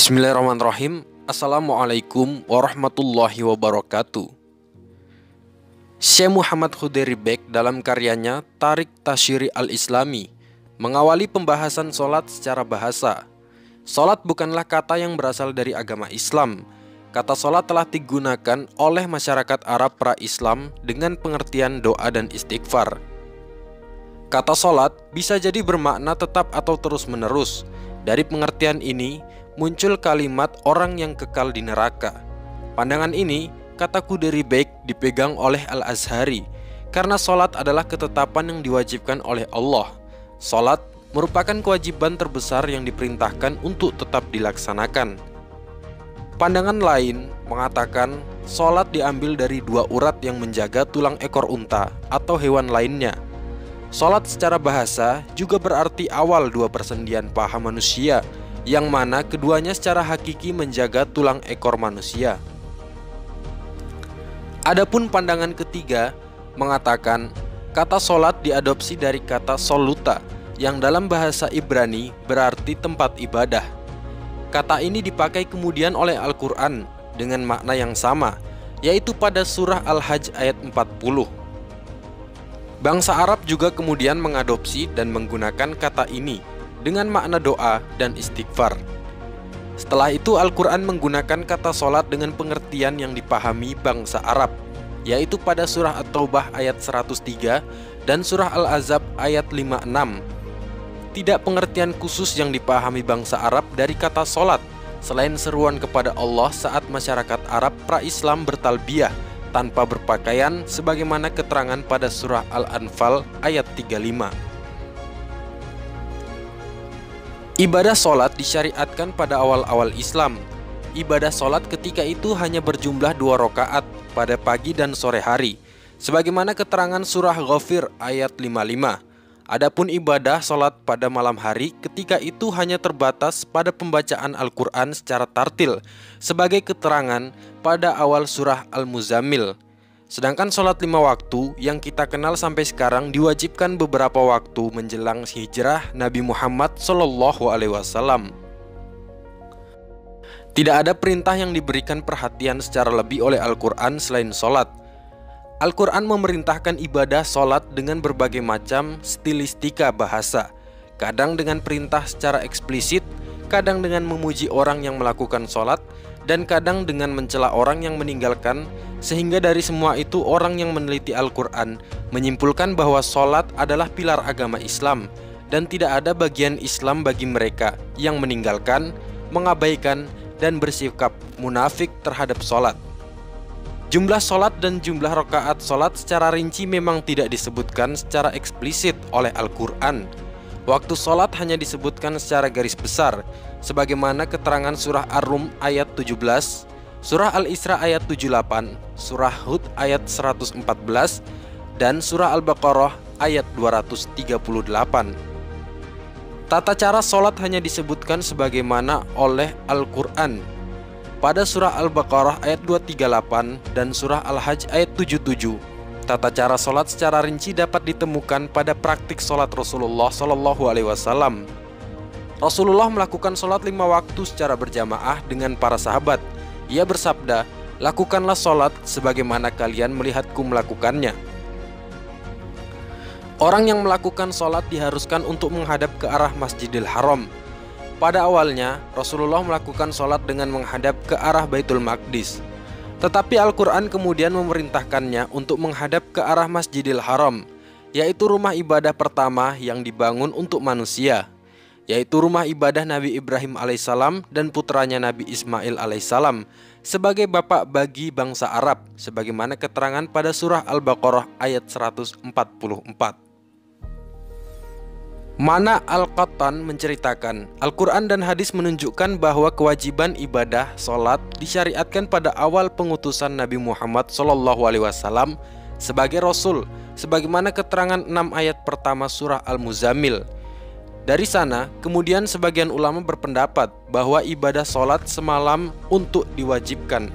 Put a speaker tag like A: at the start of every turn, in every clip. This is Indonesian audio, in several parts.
A: Bismillahirrahmanirrahim. Assalamualaikum warahmatullahi wabarakatuh. Syekh Muhammad Khudairi Beg dalam karyanya Tarik Tasyri al-Islami mengawali pembahasan sholat secara bahasa. Sholat bukanlah kata yang berasal dari agama Islam. Kata sholat telah digunakan oleh masyarakat Arab pra-Islam dengan pengertian doa dan istighfar. Kata sholat bisa jadi bermakna tetap atau terus-menerus. Dari pengertian ini muncul kalimat orang yang kekal di neraka. Pandangan ini, kata Khudairi Beg, dipegang oleh Al-Azhari karena sholat adalah ketetapan yang diwajibkan oleh Allah. Sholat merupakan kewajiban terbesar yang diperintahkan untuk tetap dilaksanakan. Pandangan lain mengatakan sholat diambil dari dua urat yang menjaga tulang ekor unta atau hewan lainnya. Sholat secara bahasa juga berarti awal dua persendian paha manusia, yang mana keduanya secara hakiki menjaga tulang ekor manusia. Adapun pandangan ketiga mengatakan kata sholat diadopsi dari kata soluta yang dalam bahasa Ibrani berarti tempat ibadah. Kata ini dipakai kemudian oleh Al-Quran dengan makna yang sama, yaitu pada surah Al-Hajj ayat 40. Bangsa Arab juga kemudian mengadopsi dan menggunakan kata ini dengan makna doa dan istighfar. Setelah itu Al-Quran menggunakan kata sholat dengan pengertian yang dipahami bangsa Arab, yaitu pada surah At-Taubah ayat 103 dan surah Al-Ahzab ayat 56. Tidak pengertian khusus yang dipahami bangsa Arab dari kata sholat selain seruan kepada Allah saat masyarakat Arab pra-Islam bertalbiyah tanpa berpakaian sebagaimana keterangan pada surah Al-Anfal ayat 35. Ibadah sholat disyariatkan pada awal-awal Islam. Ibadah sholat ketika itu hanya berjumlah 2 rakaat pada pagi dan sore hari, sebagaimana keterangan surah Ghafir ayat 55. Adapun ibadah sholat pada malam hari ketika itu hanya terbatas pada pembacaan Al-Quran secara tartil, sebagai keterangan pada awal surah Al-Muzammil. Sedangkan sholat 5 waktu yang kita kenal sampai sekarang diwajibkan beberapa waktu menjelang hijrah Nabi Muhammad SAW. Tidak ada perintah yang diberikan perhatian secara lebih oleh Al-Quran selain sholat. Al-Quran memerintahkan ibadah sholat dengan berbagai macam stilistika bahasa, kadang dengan perintah secara eksplisit, kadang dengan memuji orang yang melakukan sholat, dan kadang dengan mencela orang yang meninggalkan, sehingga dari semua itu orang yang meneliti Al-Quran menyimpulkan bahwa sholat adalah pilar agama Islam, dan tidak ada bagian Islam bagi mereka yang meninggalkan, mengabaikan, dan bersikap munafik terhadap sholat. Jumlah sholat dan jumlah rakaat sholat secara rinci memang tidak disebutkan secara eksplisit oleh Al-Quran. Waktu sholat hanya disebutkan secara garis besar, sebagaimana keterangan surah Ar-Rum ayat 17, surah Al-Isra ayat 78, surah Hud ayat 114, dan surah Al-Baqarah ayat 238. Tata cara sholat hanya disebutkan sebagaimana oleh Al-Quran pada surah Al-Baqarah ayat 238 dan surah Al-Hajj ayat 77. Tata cara sholat secara rinci dapat ditemukan pada praktik sholat Rasulullah SAW. Rasulullah melakukan sholat 5 waktu secara berjamaah dengan para sahabat. Ia bersabda, "Lakukanlah sholat sebagaimana kalian melihatku melakukannya." Orang yang melakukan sholat diharuskan untuk menghadap ke arah Masjidil Haram. Pada awalnya, Rasulullah melakukan sholat dengan menghadap ke arah Baitul Maqdis. Tetapi Al-Quran kemudian memerintahkannya untuk menghadap ke arah Masjidil Haram, yaitu rumah ibadah pertama yang dibangun untuk manusia, yaitu rumah ibadah Nabi Ibrahim alaihissalam dan putranya Nabi Ismail alaihissalam sebagai bapak bagi bangsa Arab, sebagaimana keterangan pada surah Al-Baqarah ayat 144. Mana Al-Qattan menceritakan, Al-Quran dan hadis menunjukkan bahwa kewajiban ibadah sholat disyariatkan pada awal pengutusan Nabi Muhammad SAW sebagai Rasul, sebagaimana keterangan 6 ayat pertama surah Al-Muzammil. Dari sana, kemudian sebagian ulama berpendapat bahwa ibadah sholat semalam untuk diwajibkan.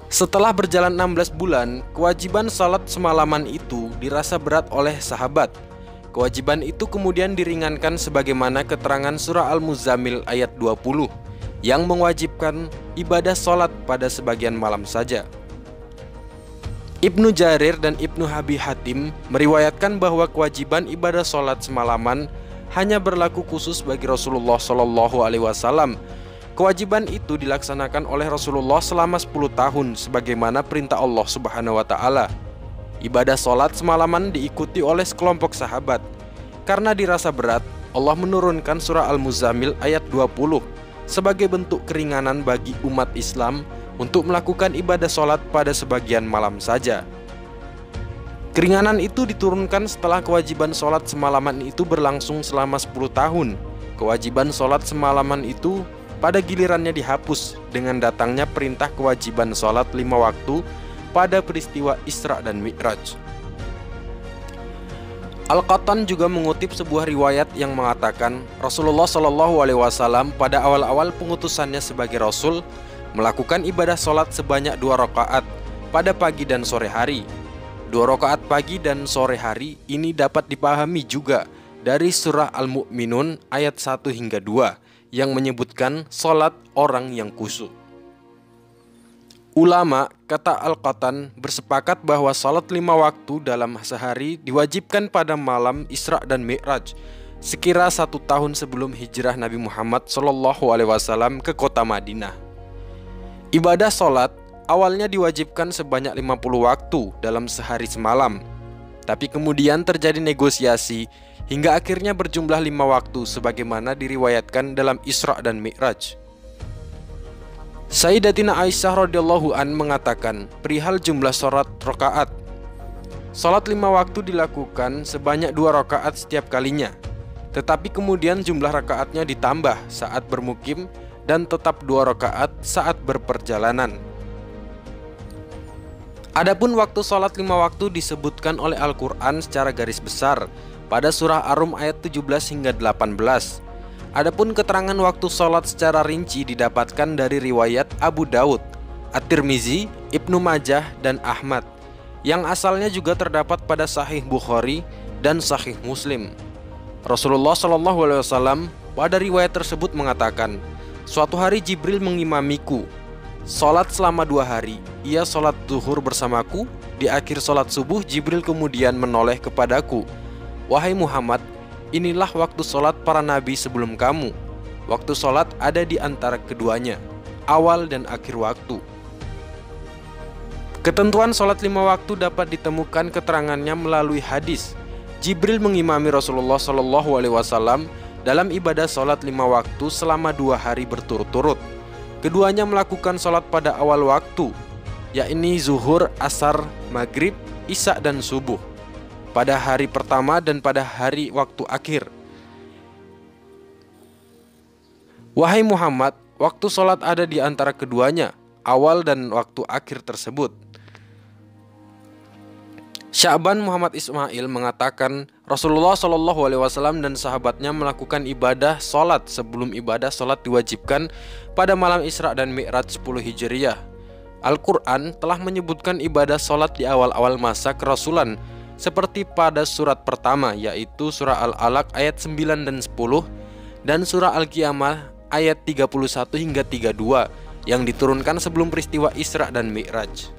A: Setelah berjalan 16 bulan, kewajiban sholat semalaman itu dirasa berat oleh sahabat. Kewajiban itu kemudian diringankan sebagaimana keterangan surah Al-Muzammil ayat 20 yang mewajibkan ibadah sholat pada sebagian malam saja. Ibnu Jarir dan Ibnu Abi Hatim meriwayatkan bahwa kewajiban ibadah sholat semalaman hanya berlaku khusus bagi Rasulullah Shallallahu Alaihi Wasallam. Kewajiban itu dilaksanakan oleh Rasulullah selama 10 tahun sebagaimana perintah Allah Subhanahu Wa Taala. Ibadah sholat semalaman diikuti oleh sekelompok sahabat. Karena dirasa berat, Allah menurunkan surah Al-Muzammil ayat 20 sebagai bentuk keringanan bagi umat Islam untuk melakukan ibadah sholat pada sebagian malam saja. Keringanan itu diturunkan setelah kewajiban sholat semalaman itu berlangsung selama 10 tahun. Kewajiban sholat semalaman itu pada gilirannya dihapus dengan datangnya perintah kewajiban sholat 5 waktu pada peristiwa Isra dan Mi'raj. Al-Qattan juga mengutip sebuah riwayat yang mengatakan Rasulullah Shallallahu Alaihi Wasallam pada awal-awal pengutusannya sebagai Rasul melakukan ibadah sholat sebanyak 2 rakaat pada pagi dan sore hari. 2 rakaat pagi dan sore hari ini dapat dipahami juga dari surah Al-Mu'minun ayat 1 hingga 2 yang menyebutkan sholat orang yang khusyuk. Ulama, kata Al-Qattan, bersepakat bahwa sholat 5 waktu dalam sehari diwajibkan pada malam Isra dan Mi'raj sekira 1 tahun sebelum hijrah Nabi Muhammad SAW ke kota Madinah. Ibadah sholat awalnya diwajibkan sebanyak 50 waktu dalam sehari semalam, tapi kemudian terjadi negosiasi hingga akhirnya berjumlah 5 waktu sebagaimana diriwayatkan dalam Isra dan Mi'raj. Sayyidatina Aisyah radhiyallahu an mengatakan perihal jumlah sholat rakaat. Sholat 5 waktu dilakukan sebanyak 2 rakaat setiap kalinya, tetapi kemudian jumlah rakaatnya ditambah saat bermukim dan tetap 2 rakaat saat berperjalanan. Adapun waktu sholat 5 waktu disebutkan oleh Al-Quran secara garis besar pada surah Ar-Rum ayat 17 hingga 18. Adapun keterangan waktu sholat secara rinci didapatkan dari riwayat Abu Daud, At-Tirmizi, Ibnu Majah, dan Ahmad, yang asalnya juga terdapat pada Sahih Bukhari dan Sahih Muslim. Rasulullah SAW pada riwayat tersebut mengatakan, suatu hari Jibril mengimamiku, sholat selama 2 hari, ia sholat zuhur bersamaku, di akhir sholat subuh Jibril kemudian menoleh kepadaku, wahai Muhammad, inilah waktu sholat para nabi sebelum kamu. Waktu sholat ada di antara keduanya, awal dan akhir waktu. Ketentuan sholat 5 waktu dapat ditemukan keterangannya melalui hadis. Jibril mengimami Rasulullah SAW dalam ibadah sholat 5 waktu selama 2 hari berturut-turut. Keduanya melakukan sholat pada awal waktu, yakni zuhur, asar, maghrib, isya dan subuh, pada hari pertama dan pada hari waktu akhir. Wahai Muhammad, waktu sholat ada di antara keduanya, awal dan waktu akhir tersebut. Sya'ban Muhammad Ismail mengatakan Rasulullah SAW dan sahabatnya melakukan ibadah sholat sebelum ibadah sholat diwajibkan pada malam Isra dan Mi'raj 10 Hijriyah. Al-Quran telah menyebutkan ibadah sholat di awal-awal masa kerasulan seperti pada surat pertama, yaitu surah Al-Alaq ayat 9 dan 10 dan surah Al-Qiyamah ayat 31 hingga 32 yang diturunkan sebelum peristiwa Isra dan Mi'raj.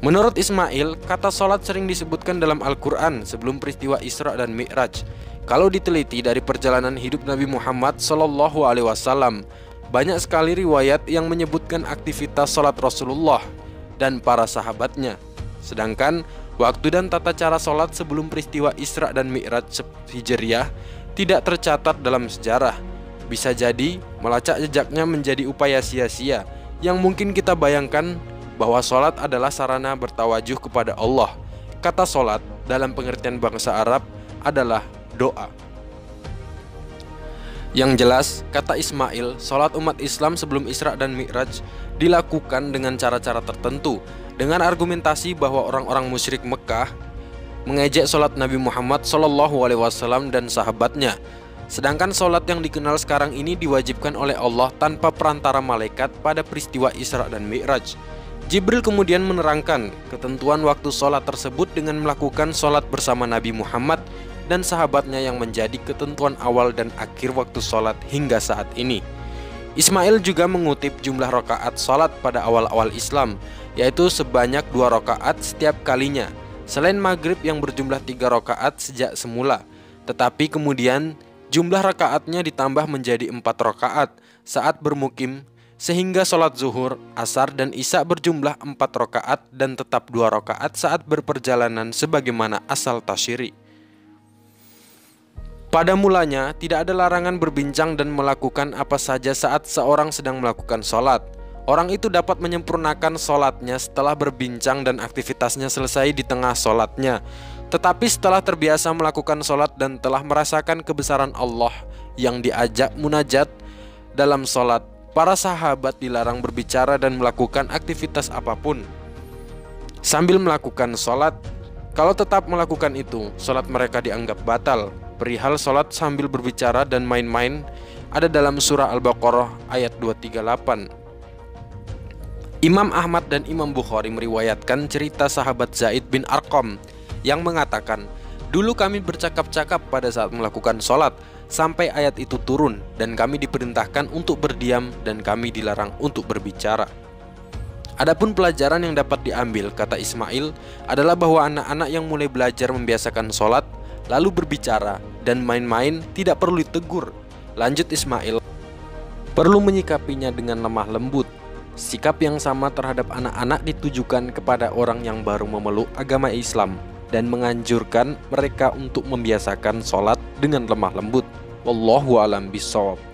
A: Menurut Ismail, kata sholat sering disebutkan dalam Al-Quran sebelum peristiwa Isra dan Mi'raj. Kalau diteliti dari perjalanan hidup Nabi Muhammad SAW, banyak sekali riwayat yang menyebutkan aktivitas sholat Rasulullah dan para sahabatnya. Sedangkan waktu dan tata cara sholat sebelum peristiwa Isra dan Mi'raj Hijriyah tidak tercatat dalam sejarah. Bisa jadi melacak jejaknya menjadi upaya sia-sia yang mungkin kita bayangkan bahwa sholat adalah sarana bertawajuh kepada Allah. Kata sholat dalam pengertian bangsa Arab adalah doa. Yang jelas, kata Ismail, sholat umat Islam sebelum Isra dan Mi'raj dilakukan dengan cara-cara tertentu, dengan argumentasi bahwa orang-orang musyrik Mekah mengejek sholat Nabi Muhammad SAW dan sahabatnya. Sedangkan sholat yang dikenal sekarang ini diwajibkan oleh Allah tanpa perantara malaikat pada peristiwa Isra dan Mi'raj. Jibril kemudian menerangkan ketentuan waktu sholat tersebut dengan melakukan sholat bersama Nabi Muhammad dan sahabatnya yang menjadi ketentuan awal dan akhir waktu sholat hingga saat ini. Ismail juga mengutip jumlah rakaat sholat pada awal-awal Islam, yaitu sebanyak 2 rakaat setiap kalinya, selain maghrib yang berjumlah 3 rakaat sejak semula. Tetapi kemudian jumlah rakaatnya ditambah menjadi 4 rakaat saat bermukim, sehingga sholat zuhur, asar, dan isya berjumlah 4 rakaat dan tetap 2 rakaat saat berperjalanan sebagaimana asal tasyri. Pada mulanya, tidak ada larangan berbincang dan melakukan apa saja saat seorang sedang melakukan sholat. Orang itu dapat menyempurnakan sholatnya setelah berbincang dan aktivitasnya selesai di tengah sholatnya. Tetapi setelah terbiasa melakukan sholat dan telah merasakan kebesaran Allah yang diajak munajat dalam sholat, para sahabat dilarang berbicara dan melakukan aktivitas apapun sambil melakukan sholat. Kalau tetap melakukan itu, sholat mereka dianggap batal. Perihal sholat sambil berbicara dan main-main ada dalam surah Al-Baqarah ayat 238. Imam Ahmad dan Imam Bukhari meriwayatkan cerita sahabat Zaid bin Arqam yang mengatakan, "Dulu kami bercakap-cakap pada saat melakukan sholat sampai ayat itu turun dan kami diperintahkan untuk berdiam dan kami dilarang untuk berbicara." Adapun pelajaran yang dapat diambil, kata Ismail, adalah bahwa anak-anak yang mulai belajar membiasakan sholat lalu berbicara dan main-main tidak perlu ditegur. Lanjut Ismail, perlu menyikapinya dengan lemah lembut. Sikap yang sama terhadap anak-anak ditujukan kepada orang yang baru memeluk agama Islam dan menganjurkan mereka untuk membiasakan sholat dengan lemah lembut. Wallahu a'lam bishawab.